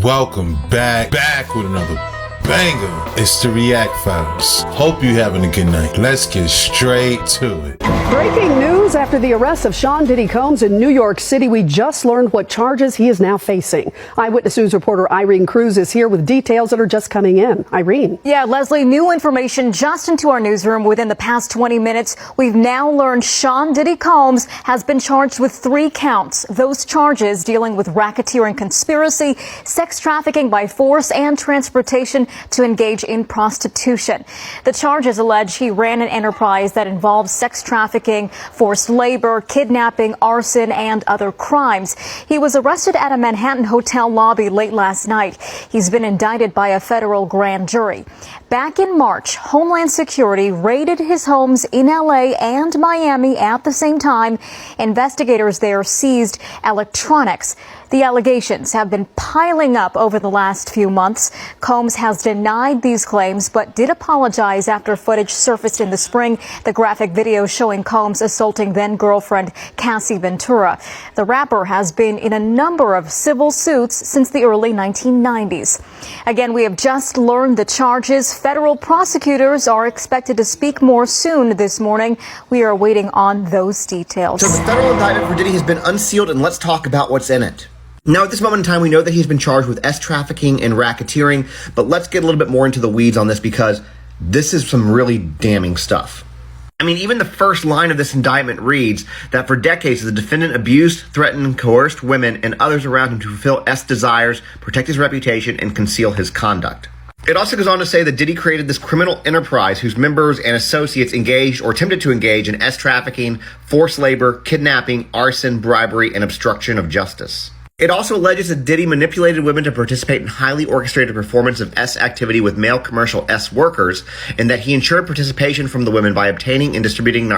Welcome back with another banger. It's the React Files. Hope you're having a good night. Let's get straight to it. Breaking news after the arrest of Sean Diddy Combs in New York City. We just learned what charges he is now facing. Eyewitness News reporter Irene Cruz is here with details that are just coming in. Irene. Yeah, Leslie, new information just into our newsroom within the past 20 minutes. We've now learned Sean Diddy Combs has been charged with 3 counts. Those charges dealing with racketeering conspiracy, sex trafficking by force, and transportation to engage in prostitution. The charges allege he ran an enterprise that involved sex trafficking, forced labor, kidnapping, arson, and other crimes. He was arrested at a Manhattan hotel lobby late last night. He's been indicted by a federal grand jury. Back in March, Homeland Security raided his homes in LA and Miami at the same time. Investigators there seized electronics. The allegations have been piling up over the last few months. Combs has denied these claims, but did apologize after footage surfaced in the spring. The graphic video showing Combs assaulting then-girlfriend Cassie Ventura. The rapper has been in a number of civil suits since the early 1990s. Again, we have just learned the charges. Federal prosecutors are expected to speak more soon this morning. We are waiting on those details. So the federal indictment for Diddy has been unsealed, and let's talk about what's in it. Now, at this moment in time, we know that he's been charged with trafficking and racketeering, but let's get a little bit more into the weeds on this because this is some really damning stuff. I mean, even the first line of this indictment reads that for decades, the defendant abused, threatened, coerced women and others around him to fulfill desires, protect his reputation, and conceal his conduct. It also goes on to say that Diddy created this criminal enterprise whose members and associates engaged or attempted to engage in trafficking, forced labor, kidnapping, arson, bribery, and obstruction of justice. It also alleges that Diddy manipulated women to participate in highly orchestrated performance of activity with male commercial workers, and that he ensured participation from the women by obtaining and distributing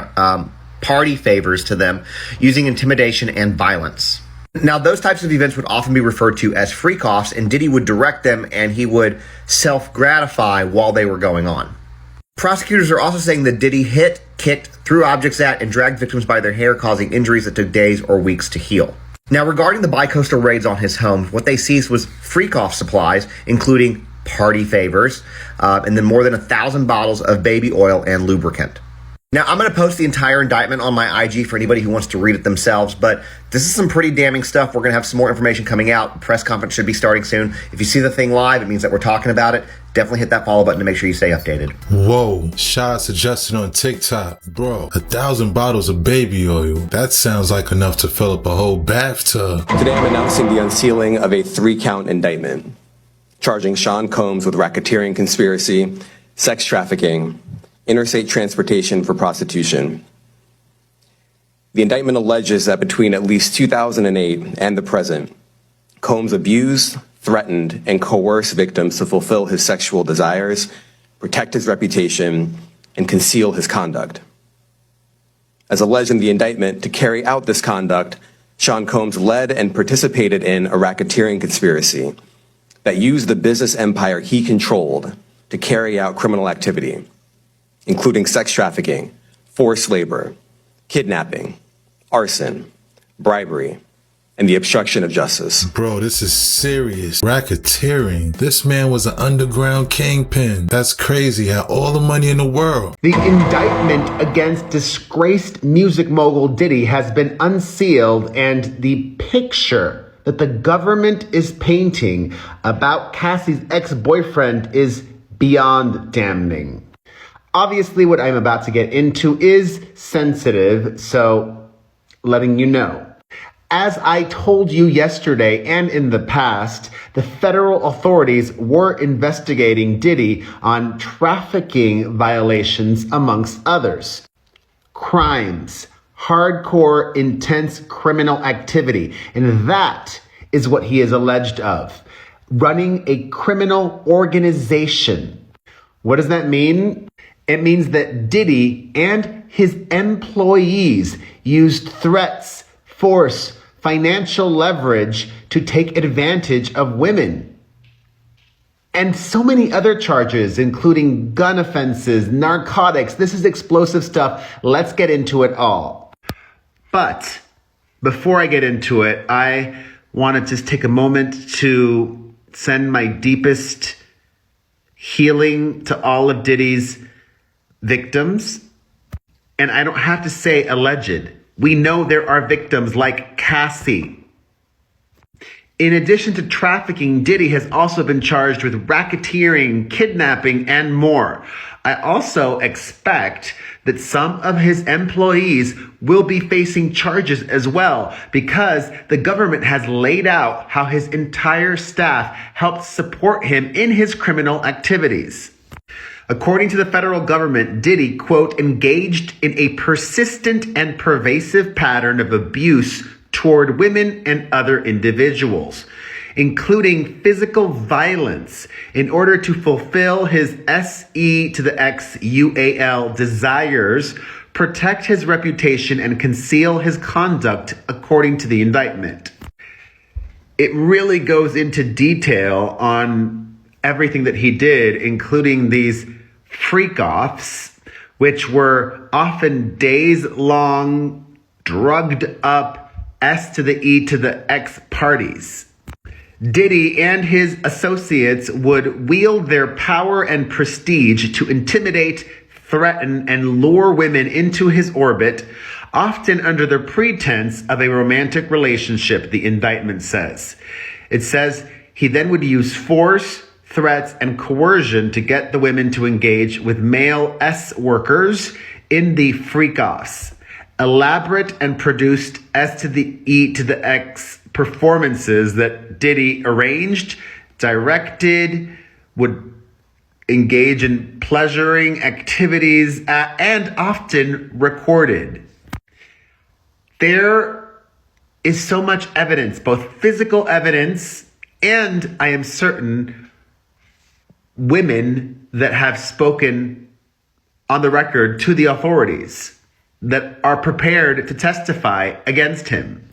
party favors to them using intimidation and violence. Now, those types of events would often be referred to as freak-offs, and Diddy would direct them and he would self-gratify while they were going on. Prosecutors are also saying that Diddy hit, kicked, threw objects at, and dragged victims by their hair, causing injuries that took days or weeks to heal. Now, regarding the bi-coastal raids on his home, what they seized was freak-off supplies, including party favors, and then more than 1,000 bottles of baby oil and lubricant. Now, I'm going to post the entire indictment on my IG for anybody who wants to read it themselves, but this is some pretty damning stuff. We're going to have some more information coming out. The press conference should be starting soon. If you see the thing live, it means that we're talking about it. Definitely hit that follow button to make sure you stay updated. Whoa, shout out to Justin on TikTok. Bro, 1,000 bottles of baby oil. That sounds like enough to fill up a whole bathtub. Today I'm announcing the unsealing of a 3-count indictment, charging Sean Combs with racketeering conspiracy, sex trafficking, interstate transportation for prostitution. The indictment alleges that between at least 2008 and the present, Combs abused, threatened, and coerced victims to fulfill his sexual desires, protect his reputation, and conceal his conduct. As alleged in the indictment, to carry out this conduct, Sean Combs led and participated in a racketeering conspiracy that used the business empire he controlled to carry out criminal activity, including sex trafficking, forced labor, kidnapping, arson, bribery, and the obstruction of justice. Bro, this is serious. Racketeering. This man was an underground kingpin. That's crazy. Had all the money in the world. The indictment against disgraced music mogul Diddy has been unsealed, and the picture that the government is painting about Cassie's ex-boyfriend is beyond damning. Obviously, what I'm about to get into is sensitive, so letting you know. As I told you yesterday and in the past, the federal authorities were investigating Diddy on trafficking violations, amongst others. Crimes, hardcore, intense criminal activity, and that is what he is alleged of. Running a criminal organization. What does that mean? It means that Diddy and his employees used threats, force, financial leverage to take advantage of women. And so many other charges, including gun offenses, narcotics. This is explosive stuff. Let's get into it all. But before I get into it, I want to just take a moment to send my deepest healing to all of Diddy's victims. And I don't have to say alleged. We know there are victims like Cassie. In addition to trafficking, Diddy has also been charged with racketeering, kidnapping, and more. I also expect that some of his employees will be facing charges as well, because the government has laid out how his entire staff helped support him in his criminal activities. According to the federal government, Diddy, quote, engaged in a persistent and pervasive pattern of abuse toward women and other individuals, including physical violence, in order to fulfill his SE to the X-UAL desires, protect his reputation, and conceal his conduct, according to the indictment. It really goes into detail on everything that he did, including these freak-offs, which were often days-long, drugged-up S to the E to the X parties. Diddy and his associates would wield their power and prestige to intimidate, threaten, and lure women into his orbit, often under the pretense of a romantic relationship, the indictment says. It says he then would use force, threats, and coercion to get the women to engage with male S workers in the freak-offs. Elaborate and produced S to the E to the X performances that Diddy arranged, directed, would engage in pleasuring activities, and often recorded. There is so much evidence, both physical evidence and, I am certain, women that have spoken on the record to the authorities that are prepared to testify against him.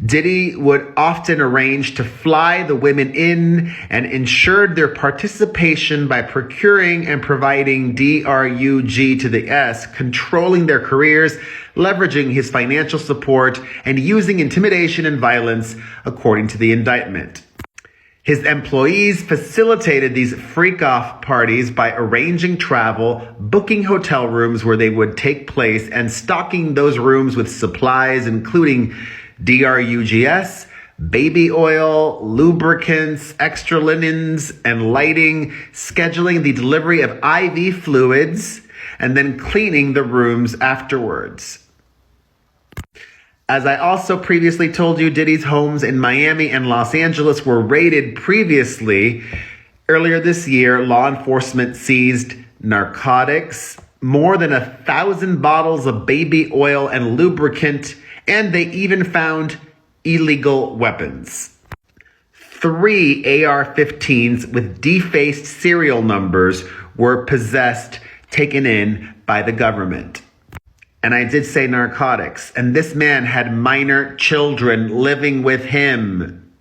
Diddy would often arrange to fly the women in and ensured their participation by procuring and providing DRUG to the S, controlling their careers, leveraging his financial support, and using intimidation and violence, according to the indictment. His employees facilitated these freak-off parties by arranging travel, booking hotel rooms where they would take place, and stocking those rooms with supplies including DRUGS, baby oil, lubricants, extra linens, and lighting, scheduling the delivery of IV fluids, and then cleaning the rooms afterwards. As I also previously told you, Diddy's homes in Miami and Los Angeles were raided previously. Earlier this year, law enforcement seized narcotics, more than 1,000 bottles of baby oil and lubricant, and they even found illegal weapons. 3 AR-15s with defaced serial numbers were possessed, taken in by the government. And I did say narcotics. And this man had minor children living with him.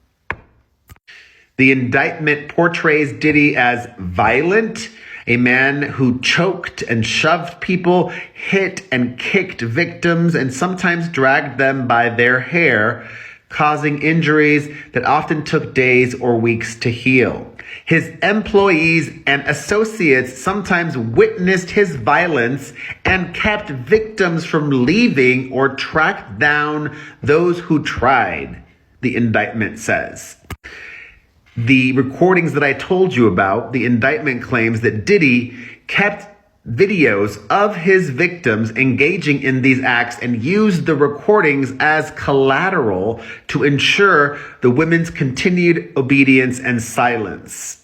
The indictment portrays Diddy as violent, a man who choked and shoved people, hit and kicked victims, and sometimes dragged them by their hair, causing injuries that often took days or weeks to heal. His employees and associates sometimes witnessed his violence and kept victims from leaving or tracked down those who tried, the indictment says. The recordings that I told you about, the indictment claims that Diddy kept videos of his victims engaging in these acts and used the recordings as collateral to ensure the women's continued obedience and silence.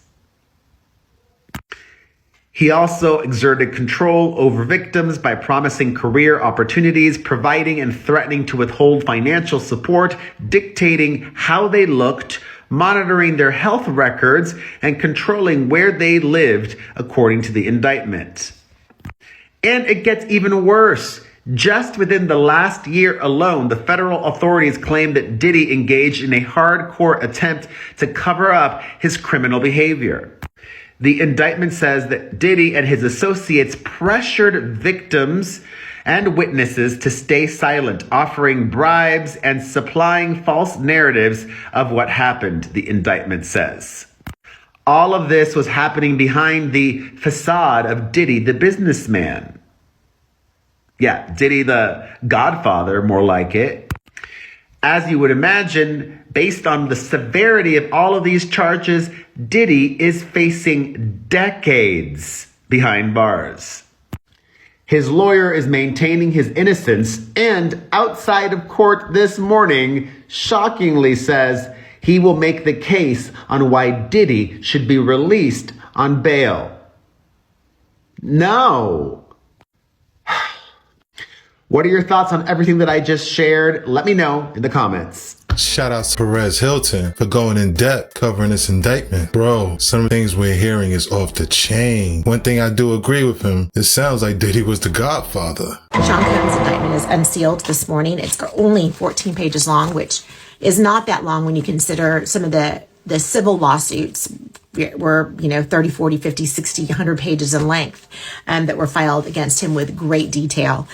He also exerted control over victims by promising career opportunities, providing and threatening to withhold financial support, dictating how they looked, monitoring their health records, and controlling where they lived, according to the indictment. And it gets even worse. Just within the last year alone, the federal authorities claim that Diddy engaged in a hardcore attempt to cover up his criminal behavior. The indictment says that Diddy and his associates pressured victims and witnesses to stay silent, offering bribes and supplying false narratives of what happened, the indictment says. All of this was happening behind the facade of Diddy, the businessman. Yeah, Diddy, the godfather, more like it. As you would imagine, based on the severity of all of these charges, Diddy is facing decades behind bars. His lawyer is maintaining his innocence and outside of court this morning, shockingly says he will make the case on why Diddy should be released on bail. No. What are your thoughts on everything that I just shared? Let me know in the comments. Shout out to Perez Hilton for going in depth covering this indictment. Bro, some of the things we're hearing is off the chain. One thing I do agree with him, it sounds like Diddy was the godfather. Sean Combs' indictment is unsealed this morning. It's only 14 pages long, which is not that long when you consider some of the civil lawsuits were, 30, 40, 50, 60, 100 pages in length that were filed against him with great detail.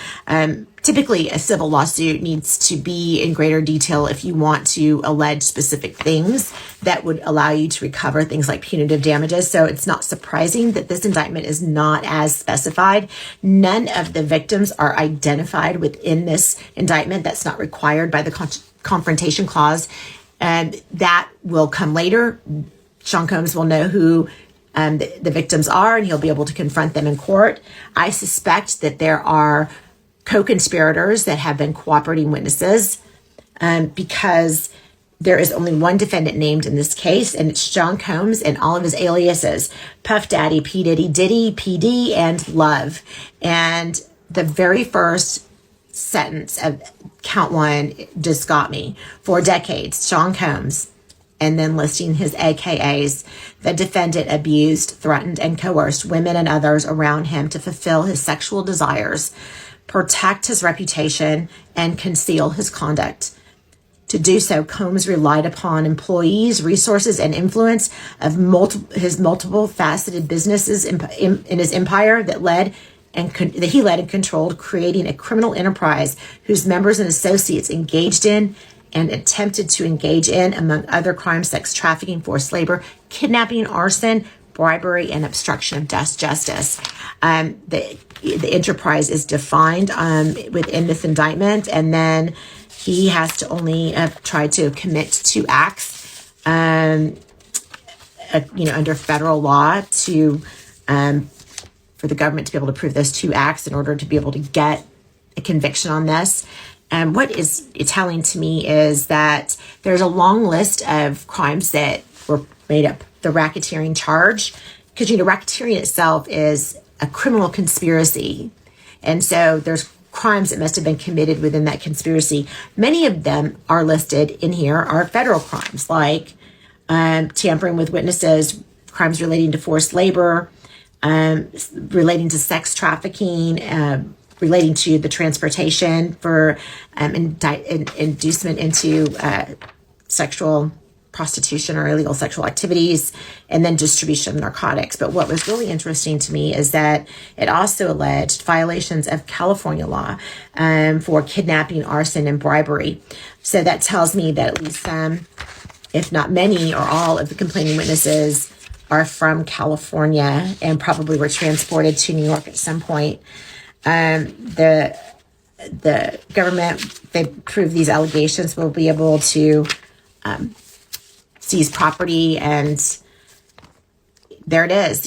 Typically, a civil lawsuit needs to be in greater detail if you want to allege specific things that would allow you to recover things like punitive damages. So it's not surprising that this indictment is not as specified. None of the victims are identified within this indictment. That's not required by the confrontation clause. And that will come later. Sean Combs will know who the victims are, and he'll be able to confront them in court. I suspect that there are co-conspirators that have been cooperating witnesses because there is only one defendant named in this case, and it's Sean Combs and all of his aliases: Puff Daddy, P. Diddy, Diddy, PD, and Love. And the very first sentence of count one just got me. For decades, Sean Combs, and then listing his AKAs, the defendant abused, threatened, and coerced women and others around him to fulfill his sexual desires, protect his reputation, and conceal his conduct. To do so, Combs relied upon employees, resources, and influence of his multiple faceted businesses in his empire that he led and controlled, creating a criminal enterprise whose members and associates engaged in and attempted to engage in, among other crimes, sex trafficking, forced labor, kidnapping, arson, bribery, and obstruction of justice. The enterprise is defined within this indictment, and then he has to only try to commit 2 acts, under federal law for the government to be able to prove those 2 acts in order to be able to get a conviction on this. And what is telling to me is that there's a long list of crimes that were made up the racketeering charge, because, racketeering itself is a criminal conspiracy. And so there's crimes that must have been committed within that conspiracy. Many of them are listed in here are federal crimes, like tampering with witnesses, crimes relating to forced labor, relating to sex trafficking, relating to the transportation for inducement into sexual prostitution or illegal sexual activities, and then distribution of narcotics. But what was really interesting to me is that it also alleged violations of California law for kidnapping, arson, and bribery. So that tells me that at least some, if not many or all, of the complaining witnesses are from California and probably were transported to New York at some point. The government, if they prove these allegations, will be able to seize property, and there it is,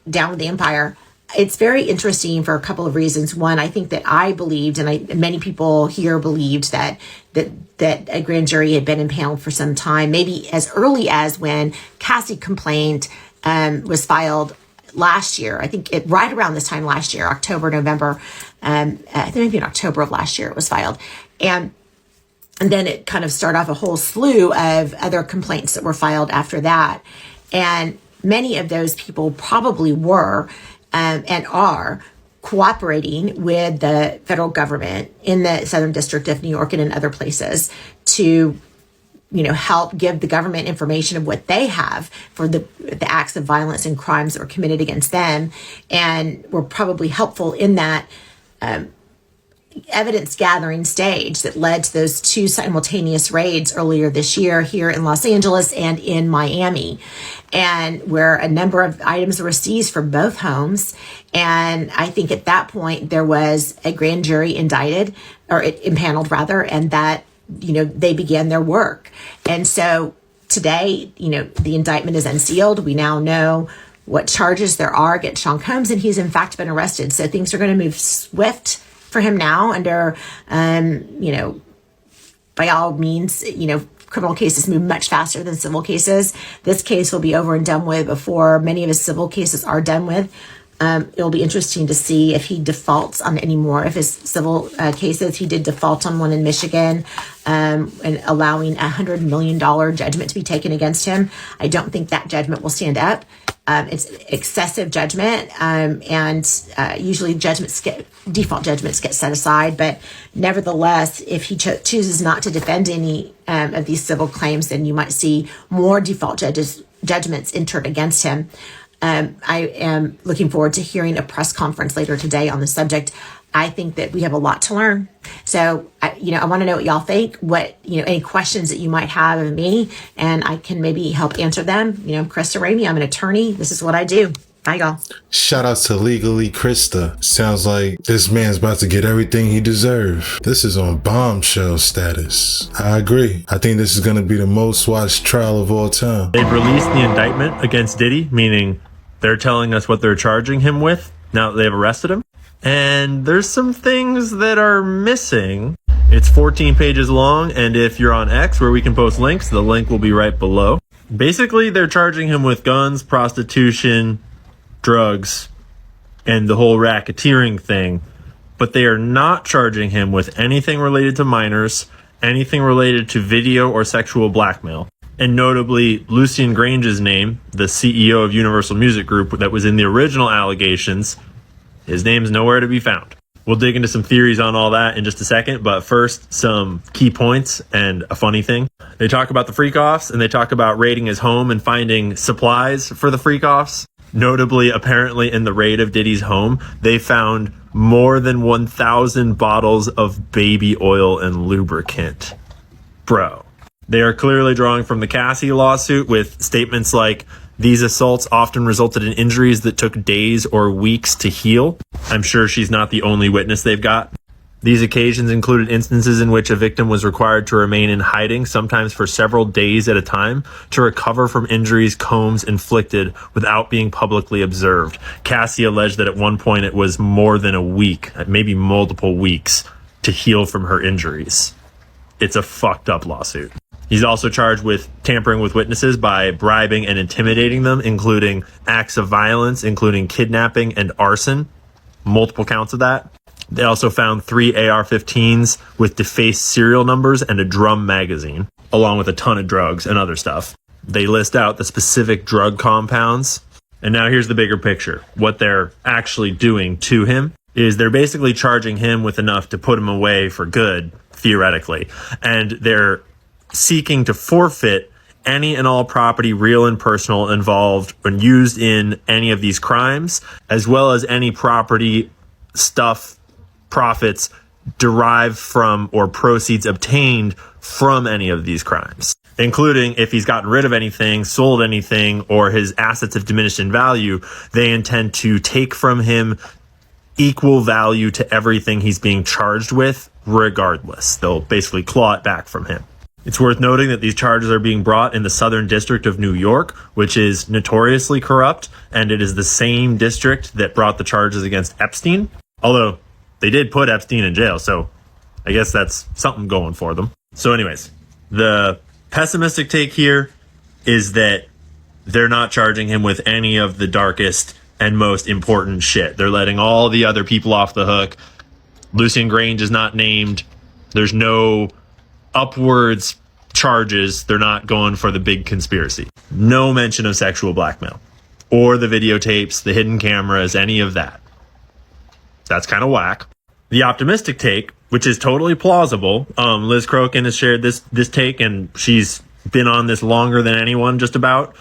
down with the empire. It's very interesting for a couple of reasons. One, I think that I believed, and many people here believed that a grand jury had been impaneled for some time, maybe as early as when Cassie complaint was filed last year. I think right around this time last year, October, November, I think maybe in October of last year it was filed. And then it kind of started off a whole slew of other complaints that were filed after that. And many of those people probably were and are cooperating with the federal government in the Southern District of New York and in other places to help give the government information of what they have for the acts of violence and crimes that were committed against them, and were probably helpful in that evidence gathering stage that led to those two simultaneous raids earlier this year here in Los Angeles and in Miami, and where a number of items were seized from both homes. And I think at that point there was a grand jury indicted, or impaneled rather, and that, they began their work. And so today, the indictment is unsealed. We now know what charges there are against Sean Combs, and he's in fact been arrested. So things are going to move swift for him now under, by all means, criminal cases move much faster than civil cases. This case will be over and done with before many of his civil cases are done with. It'll be interesting to see if he defaults on any more of his civil cases. He did default on one in Michigan, and allowing $100 million judgment to be taken against him. I don't think that judgment will stand up. It's excessive judgment, and usually default judgments get set aside. But nevertheless, if he chooses not to defend any of these civil claims, then you might see more default judgments entered against him. I am looking forward to hearing a press conference later today on the subject. I think that we have a lot to learn. So, I want to know what y'all think, any questions that you might have of me, and I can maybe help answer them. I'm Krista Ramey. I'm an attorney. This is what I do. Bye, y'all. Shout out to Legally Krista. Sounds like this man's about to get everything he deserves. This is on bombshell status. I agree. I think this is going to be the most watched trial of all time. They've released the indictment against Diddy, meaning they're telling us what they're charging him with now that they've arrested him. And there's some things that are missing. It's 14 pages long, and if you're on X, where we can post links, the link will be right below. Basically, they're charging him with guns, prostitution, drugs, and the whole racketeering thing. But they are not charging him with anything related to minors, anything related to video or sexual blackmail. And notably, Lucian Grange's name, the CEO of Universal Music Group that was in the original allegations, his name's nowhere to be found. We'll dig into some theories on all that in just a second, but first, some key points and a funny thing. They talk about the freak-offs, and they talk about raiding his home and finding supplies for the freak-offs. Notably, apparently in the raid of Diddy's home, they found more than 1,000 bottles of baby oil and lubricant. Bro. They are clearly drawing from the Cassie lawsuit with statements like, these assaults often resulted in injuries that took days or weeks to heal. I'm sure she's not the only witness they've got. These occasions included instances in which a victim was required to remain in hiding, sometimes for several days at a time, to recover from injuries Combs inflicted without being publicly observed. Cassie alleged that at one point it was more than a week, maybe multiple weeks, to heal from her injuries. It's a fucked up lawsuit. He's also charged with tampering with witnesses by bribing and intimidating them, including acts of violence, including kidnapping and arson. Multiple counts of that. They also found 3 AR-15s with defaced serial numbers and a drum magazine, along with a ton of drugs and other stuff. They list out the specific drug compounds. And now here's the bigger picture. What they're actually doing to him is they're basically charging him with enough to put him away for good, theoretically. And they're seeking to forfeit any and all property, real and personal, involved and used in any of these crimes, as well as any property, stuff, profits derived from or proceeds obtained from any of these crimes, including if he's gotten rid of anything, sold anything, or his assets have diminished in value. They intend to take from him equal value to everything he's being charged with, regardless. They'll basically claw it back from him. It's worth noting that these charges are being brought in the Southern District of New York, which is notoriously corrupt, and it is the same district that brought the charges against Epstein. Although they did put Epstein in jail, so I guess that's something going for them. So anyways, the pessimistic take here is that they're not charging him with any of the darkest and most important shit. They're letting all the other people off the hook. Lucian Grange is not named. There's no upwards charges. They're not going for the big conspiracy. No mention of sexual blackmail or the videotapes, the hidden cameras, any of that. That's kind of whack. The optimistic take, which is totally plausible. Liz Crokin has shared this take, and she's been on this longer than anyone, just about.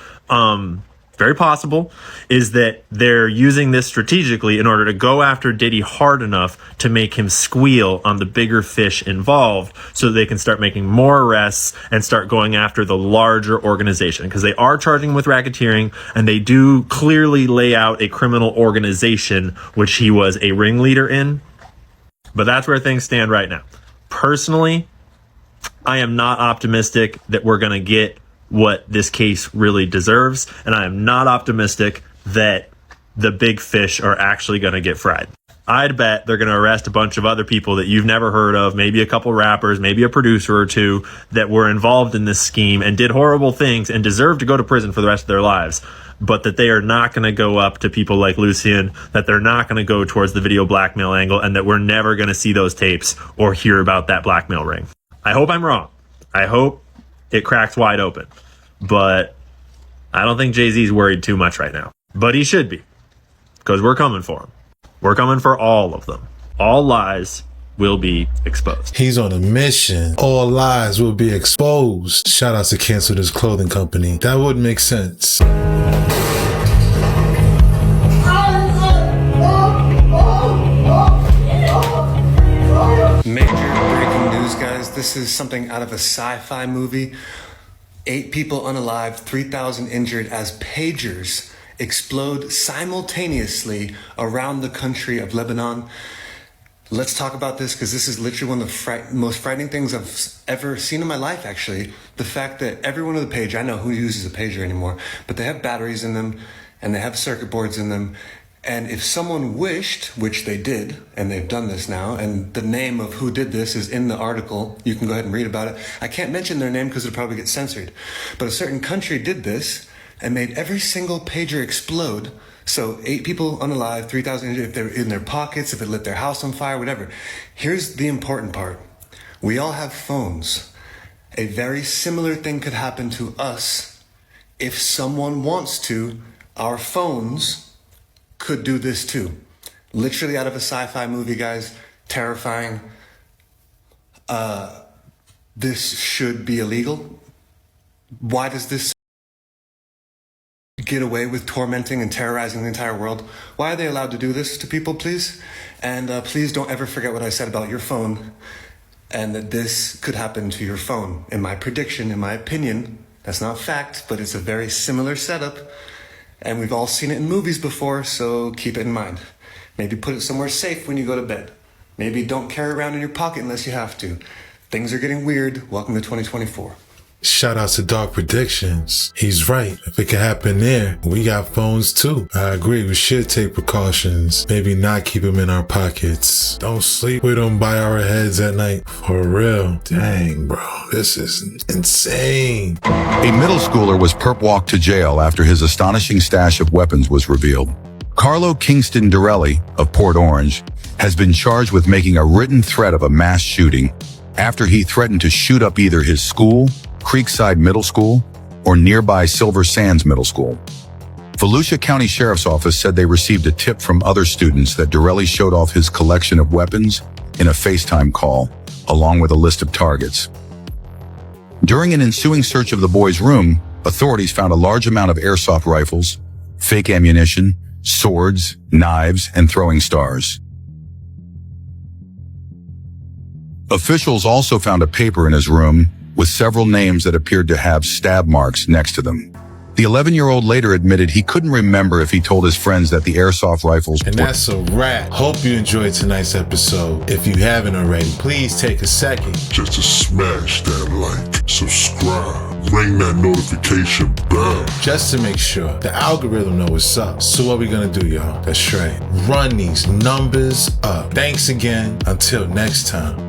very possible, is that they're using this strategically in order to go after Diddy hard enough to make him squeal on the bigger fish involved so they can start making more arrests and start going after the larger organization. Because they are charging him with racketeering, and they do clearly lay out a criminal organization which he was a ringleader in. But that's where things stand right now. Personally, I am not optimistic that we're going to get what this case really deserves, and I am not optimistic that the big fish are actually going to get fried. I'd bet they're going to arrest a bunch of other people that you've never heard of, maybe a couple rappers, maybe a producer or two that were involved in this scheme and did horrible things and deserve to go to prison for the rest of their lives, but that they are not going to go up to people like Lucien, that they're not going to go towards the video blackmail angle, and that we're never going to see those tapes or hear about that blackmail ring. I hope I'm wrong. I hope it cracks wide open. But I don't think Jay-Z's worried too much right now. But he should be, because we're coming for him. We're coming for all of them. All lies will be exposed. He's on a mission. All lies will be exposed. Shout out to Cancel This Clothing Company. That would make sense. Major breaking news, guys. This is something out of a sci-fi movie. 8 people unalive, 3,000 injured as pagers explode simultaneously around the country of Lebanon. Let's talk about this, because this is literally one of the most frightening things I've ever seen in my life, actually. The fact that every one of the pager, I know who uses a pager anymore, but they have batteries in them and they have circuit boards in them. And if someone wished, which they did, and they've done this now, and the name of who did this is in the article, you can go ahead and read about it. I can't mention their name because it'll probably get censored. But a certain country did this and made every single pager explode. So 8 people unalive, 3,000 injured, if they're in their pockets, if it lit their house on fire, whatever. Here's the important part. We all have phones. A very similar thing could happen to us. If someone wants to, our phones could do this too. Literally out of a sci-fi movie, guys. Terrifying. This should be illegal. Why does this get away with tormenting and terrorizing the entire world? Why are they allowed to do this to people, please? And please don't ever forget what I said about your phone, and that this could happen to your phone. In my prediction, in my opinion, that's not fact, but it's a very similar setup. And we've all seen it in movies before, so keep it in mind. Maybe put it somewhere safe when you go to bed. Maybe don't carry it around in your pocket unless you have to. Things are getting weird. Welcome to 2024. Shout out to Dark Predictions. He's right. If it can happen there, we got phones too. I agree. We should take precautions. Maybe not keep them in our pockets. Don't sleep with them by our heads at night. For real. Dang, bro. This is insane. A middle schooler was perp walked to jail after his astonishing stash of weapons was revealed. Carlo Kingston of Port Orange has been charged with making a written threat of a mass shooting after he threatened to shoot up either his school, Creekside Middle School, or nearby Silver Sands Middle School. Volusia County Sheriff's Office said they received a tip from other students that Dorelli showed off his collection of weapons in a FaceTime call, along with a list of targets. During an ensuing search of the boy's room, authorities found a large amount of airsoft rifles, fake ammunition, swords, knives, and throwing stars. Officials also found a paper in his room with several names that appeared to have stab marks next to them. The 11-year-old later admitted he couldn't remember if he told his friends that the airsoft rifles And that's a wrap. Hope you enjoyed tonight's episode. If you haven't already, please take a second just to smash that like, subscribe, ring that notification bell, just to make sure the algorithm knows what's up. So what we gonna do, y'all? That's right. Run these numbers up. Thanks again. Until next time.